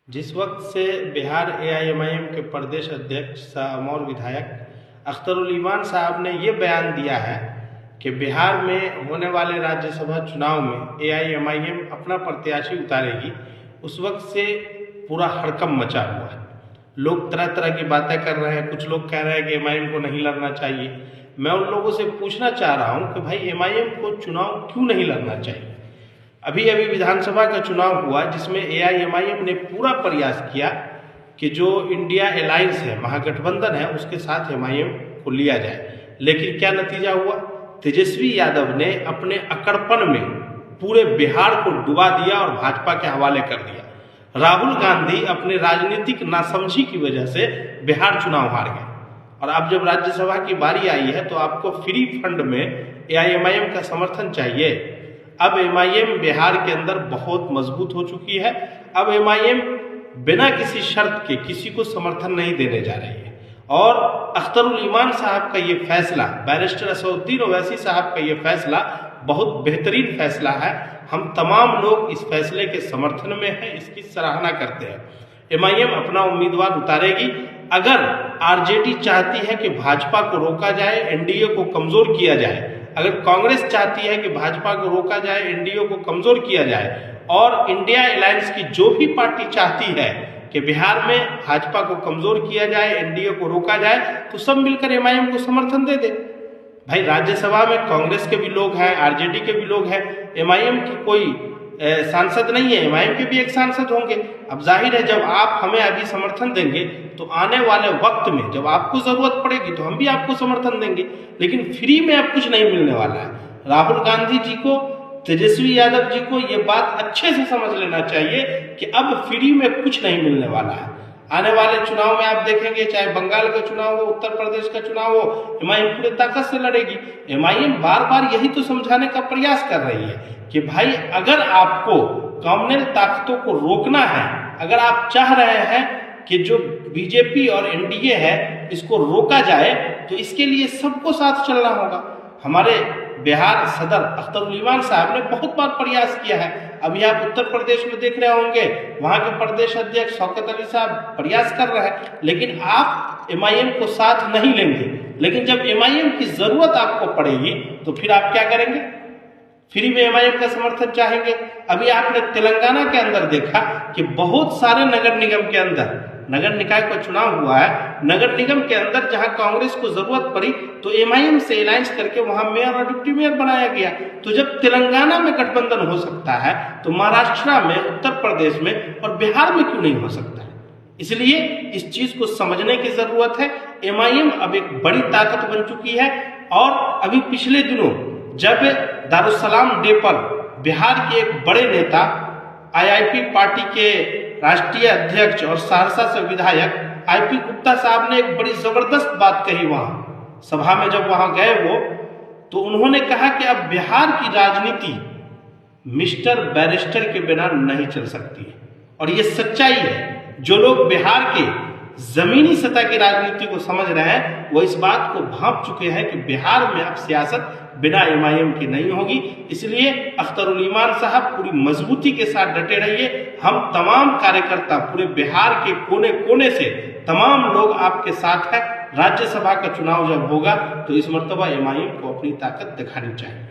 जिस वक्त से बिहार एआईएमआईएम के प्रदेश अध्यक्ष सह और विधायक अख्तरुल ईमान साहब ने ये बयान दिया है कि बिहार में होने वाले राज्यसभा चुनाव में एआईएमआईएम अपना प्रत्याशी उतारेगी, उस वक्त से पूरा हड़कंप मचा हुआ है। लोग तरह तरह की बातें कर रहे हैं। कुछ लोग कह रहे हैं कि एमआईएम को नहीं लड़ना चाहिए। मैं उन लोगों से पूछना चाह रहा हूँ कि भाई एमआईएम को चुनाव क्यों नहीं लड़ना चाहिए। अभी अभी विधानसभा का चुनाव हुआ जिसमें एआईएमआईएम ने पूरा प्रयास किया कि जो इंडिया अलायंस है, महागठबंधन है, उसके साथ एमआईएम को लिया जाए, लेकिन क्या नतीजा हुआ? तेजस्वी यादव ने अपने अकड़पन में पूरे बिहार को डुबा दिया और भाजपा के हवाले कर दिया। राहुल गांधी अपने राजनीतिक नासमझी की वजह से बिहार चुनाव हार गए और अब जब राज्यसभा की बारी आई है तो आपको फ्री फंड में एआईएमआईएम का समर्थन चाहिए। अब एमआईएम बिहार के अंदर बहुत मजबूत हो चुकी है। अब एमआईएम बिना किसी शर्त के किसी को समर्थन नहीं देने जा रही है और अख्तरुल ईमान साहब का ये फैसला, बैरिस्टर असदुद्दीन ओवैसी साहब का ये फैसला बहुत बेहतरीन फैसला है। हम तमाम लोग इस फैसले के समर्थन में हैं, इसकी सराहना करते हैं। एमआईएम अपना उम्मीदवार उतारेगी। अगर आरजेडी चाहती है कि भाजपा को रोका जाए, एनडीए को कमजोर किया जाए, अगर कांग्रेस चाहती है कि भाजपा को रोका जाए, एनडीए को कमजोर किया जाए, और इंडिया अलायंस की जो भी पार्टी चाहती है कि बिहार में भाजपा को कमजोर किया जाए, एनडीए को रोका जाए, तो सब मिलकर एमआईएम को समर्थन दे दे। भाई राज्यसभा में कांग्रेस के भी लोग हैं, आरजेडी के भी लोग हैं, एमआईएम की कोई सांसद नहीं है, एमआईएम के भी एक सांसद होंगे। अब जाहिर है जब आप हमें अभी समर्थन देंगे तो आने वाले वक्त में जब आपको जरूरत पड़ेगी तो हम भी आपको समर्थन देंगे, लेकिन फ्री में अब कुछ नहीं मिलने वाला है। राहुल गांधी जी को, तेजस्वी यादव जी को ये बात अच्छे से समझ लेना चाहिए कि अब फ्री में कुछ नहीं मिलने वाला है। आने वाले चुनाव में आप देखेंगे, चाहे बंगाल का चुनाव हो, उत्तर प्रदेश का चुनाव हो, एमआईएम पूरी ताकत से लड़ेगी। एमआईएम बार बार यही तो समझाने का प्रयास कर रही है कि भाई अगर आपको कॉमनवेल्थ ताकतों को रोकना है, अगर आप चाह रहे हैं कि जो बीजेपी और एनडीए है इसको रोका जाए, तो इसके लिए सबको साथ चलना होगा। हमारे बिहार सदर अख्तरुल ईमान साहब ने बहुत बार प्रयास किया है। अभी आप उत्तर प्रदेश में देख रहे होंगे, वहां के प्रदेश अध्यक्ष शौकत अली साहब प्रयास कर रहे हैं, लेकिन आप एमआईएम को साथ नहीं लेंगे। लेकिन जब एमआईएम की जरूरत आपको पड़ेगी तो फिर आप क्या करेंगे? फ्री में एमआईएम का समर्थन चाहेंगे। अभी आपने तेलंगाना के अंदर देखा कि बहुत सारे नगर निगम के अंदर, नगर निकाय का चुनाव हुआ है, नगर निगम के अंदर जहां कांग्रेस को जरूरत पड़ी तो एमआईएम से अलायंस करके वहां मेयर और डिप्टी मेयर बनाया गया। तो जब तेलंगाना में गठबंधन हो सकता है तो महाराष्ट्र में, उत्तर प्रदेश में और बिहार में क्यों नहीं हो सकता है? इसलिए इस चीज को समझने की जरूरत है। एमआईएम अब एक बड़ी ताकत बन चुकी है और अभी पिछले दिनों जब दारुसलाम डे पर बिहार के एक बड़े नेता, आईआईपी पार्टी के राष्ट्रीय अध्यक्ष और सहरसा से विधायक आईपी गुप्ता साहब ने एक बड़ी जबरदस्त बात कही वहां सभा में। जब वहां गए वो, तो उन्होंने कहा कि अब बिहार की राजनीति मिस्टर बैरिस्टर के बिना नहीं चल सकती है। और ये सच्चाई है। जो लोग बिहार के जमीनी सतह की राजनीति को समझ रहे हैं वो इस बात को भांप चुके हैं कि बिहार में अब सियासत बिना एमआईएम की नहीं होगी। इसलिए अख्तरुल ईमान साहब पूरी मजबूती के साथ डटे रहिए। हम तमाम कार्यकर्ता पूरे बिहार के कोने कोने से तमाम लोग आपके साथ हैं। राज्यसभा का चुनाव जब होगा तो इस मर्तबा एमआईएम को अपनी ताकत दिखानी चाहिए।